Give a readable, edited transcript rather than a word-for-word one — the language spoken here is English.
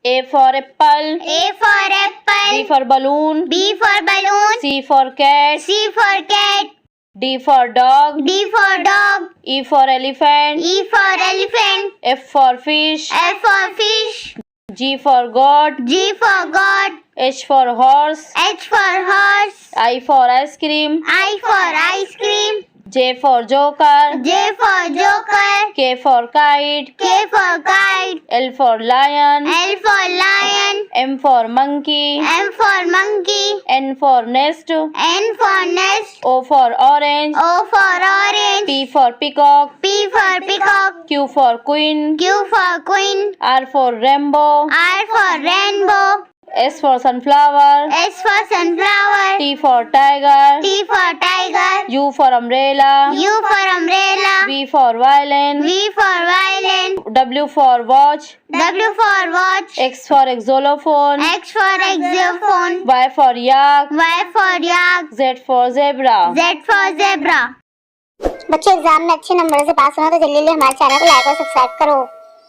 A for apple. A for apple. B for balloon. B for balloon. C for cat. C for cat. D for dog. D for dog. E for elephant. E for elephant. F for fish. F for fish. G for goat. G for god. H for horse. H for horse. I for ice cream. I for ice cream. J for joker. J for joker. K for kite. K for kite. L for lion. L for lion. M for monkey. M for monkey. N for nest. N for nest. O for orange. O for orange. P for peacock. P for peacock. Q for queen. Q for queen. R for rainbow. R for rainbow. S for sunflower. S for sunflower. T for tiger. T for tiger. U for umbrella. U for umbrella. V for violin. V for violin. W for watch. W for watch. X for xylophone. X for xylophone. Y for yak. Y for yak. Z for zebra. Z for zebra. बच्चों exam में अच्छे number से पास होना तो जल्दी हमारे channel को like और सब्सक्राइब करो।